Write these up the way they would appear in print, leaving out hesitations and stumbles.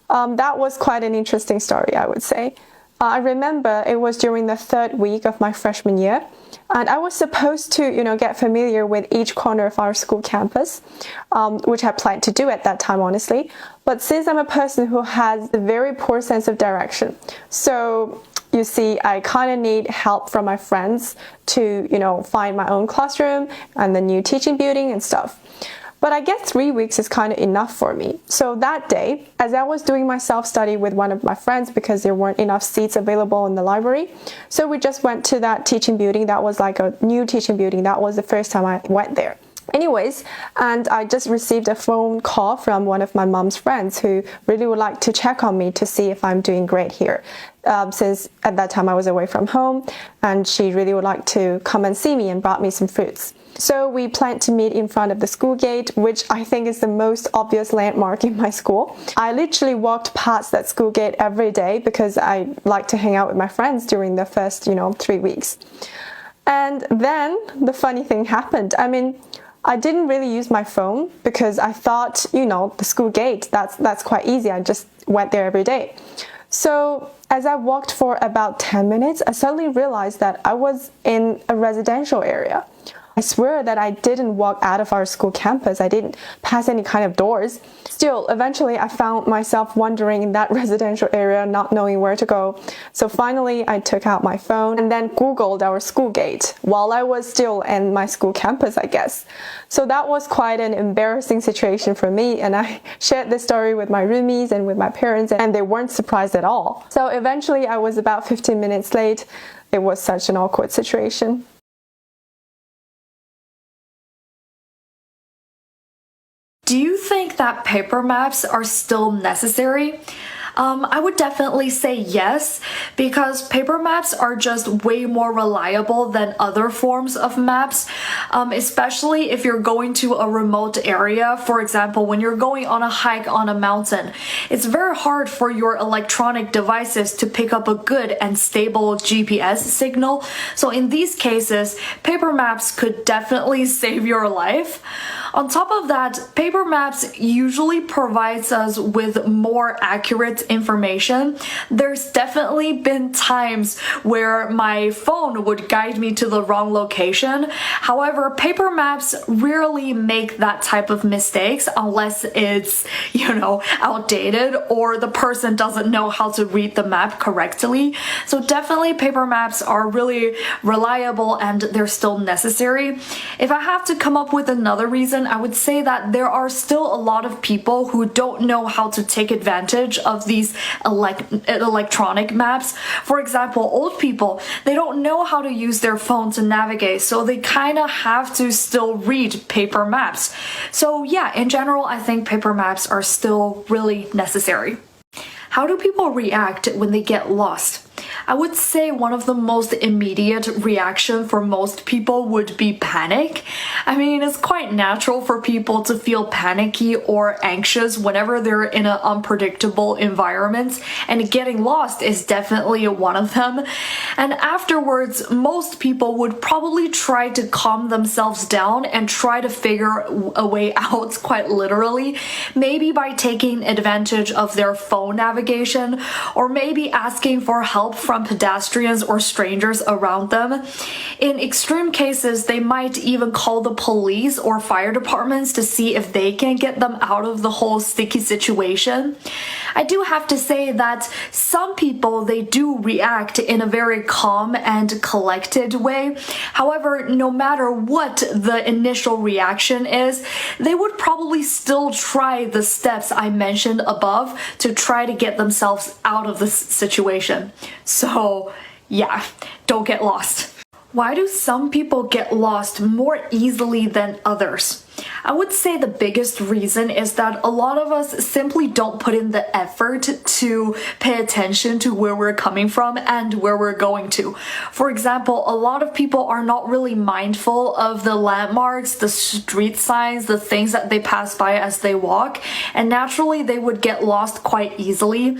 That was quite an interesting story, I would say. I remember it was during the third week of my freshman year, and I was supposed to, get familiar with each corner of our school campus, which I planned to do at that time, honestly. But since I'm a person who has a very poor sense of direction, so you see, I kind of need help from my friends to, find my own classroom and the new teaching building and stuff. But I guess 3 weeks is kind of enough for me. So that day, as I was doing my self-study with one of my friends because there weren't enough seats available in the library, so we just went to that teaching building. That was like a new teaching building. That was the first time I went there. Anyways, and I just received a phone call from one of my mom's friends who really would like to check on me to see if I'm doing great here. Since at that time I was away from home, and she really would like to come and see me and brought me some fruits. So we planned to meet in front of the school gate, which I think is the most obvious landmark in my school. I literally walked past that school gate every day because I like to hang out with my friends during the first, 3 weeks. And then the funny thing happened. I didn't really use my phone because I thought, the school gate, that's quite easy. I just went there every day. So as I walked for about 10 minutes, I suddenly realized that I was in a residential area. I swear that I didn't walk out of our school campus. I didn't pass any kind of doors. Still, eventually I found myself wandering in that residential area, not knowing where to go. So finally, I took out my phone and then Googled our school gate while I was still in my school campus, I guess. So that was quite an embarrassing situation for me, and I shared this story with my roomies and with my parents, and they weren't surprised at all. So eventually, I was about 15 minutes late. It was such an awkward situation. Do you think that paper maps are still necessary? I would definitely say yes, because paper maps are just way more reliable than other forms of maps, especially if you're going to a remote area. For example, when you're going on a hike on a mountain, it's very hard for your electronic devices to pick up a good and stable GPS signal. So in these cases, paper maps could definitely save your life. On top of that, paper maps usually provides us with more accurate information. There's definitely been times where my phone would guide me to the wrong location. However, paper maps rarely make that type of mistakes unless it's, outdated or the person doesn't know how to read the map correctly. So definitely paper maps are really reliable and they're still necessary. If I have to come up with another reason, I would say that there are still a lot of people who don't know how to take advantage of these electronic maps. For example, old people, they don't know how to use their phone to navigate, so they kind of have to still read paper maps. So yeah, in general, I think paper maps are still really necessary. How do people react when they get lost? I would say one of the most immediate reaction for most people would be panic. It's quite natural for people to feel panicky or anxious whenever they're in an unpredictable environment, and getting lost is definitely one of them. And afterwards, most people would probably try to calm themselves down and try to figure a way out, quite literally, maybe by taking advantage of their phone navigation, or maybe asking for help from pedestrians or strangers around them. In extreme cases, they might even call the police or fire departments to see if they can get them out of the whole sticky situation. I do have to say that some people, they do react in a very calm and collected way. However, no matter what the initial reaction is, they would probably still try the steps I mentioned above to try to get themselves out of this situation. So yeah, don't get lost. Why do some people get lost more easily than others? I would say the biggest reason is that a lot of us simply don't put in the effort to pay attention to where we're coming from and where we're going to. For example, a lot of people are not really mindful of the landmarks, the street signs, the things that they pass by as they walk, and naturally they would get lost quite easily.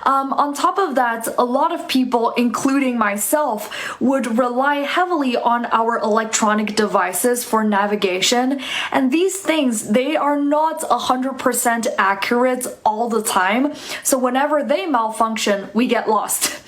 On top of that, a lot of people, including myself, would rely heavily on our electronic devices for navigation, and And these things, they are not 100% accurate all the time. So whenever they malfunction, we get lost.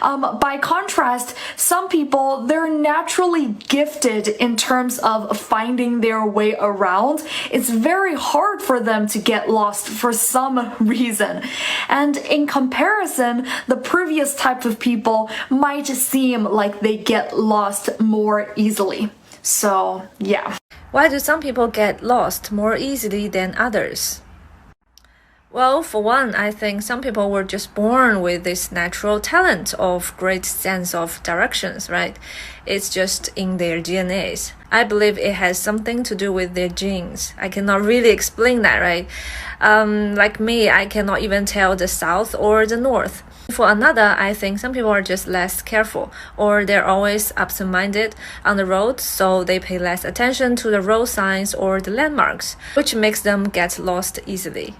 By contrast, some people, they're naturally gifted in terms of finding their way around. It's very hard for them to get lost for some reason. And in comparison, the previous type of people might seem like they get lost more easily. So, yeah. Why do some people get lost more easily than others? Well, for one, I think some people were just born with this natural talent of great sense of directions, right? It's just in their DNAs. I believe it has something to do with their genes. I cannot really explain that, right? Like me, I cannot even tell the south or the north. For another, I think some people are just less careful, or they're always absent-minded on the road, so they pay less attention to the road signs or the landmarks, which makes them get lost easily.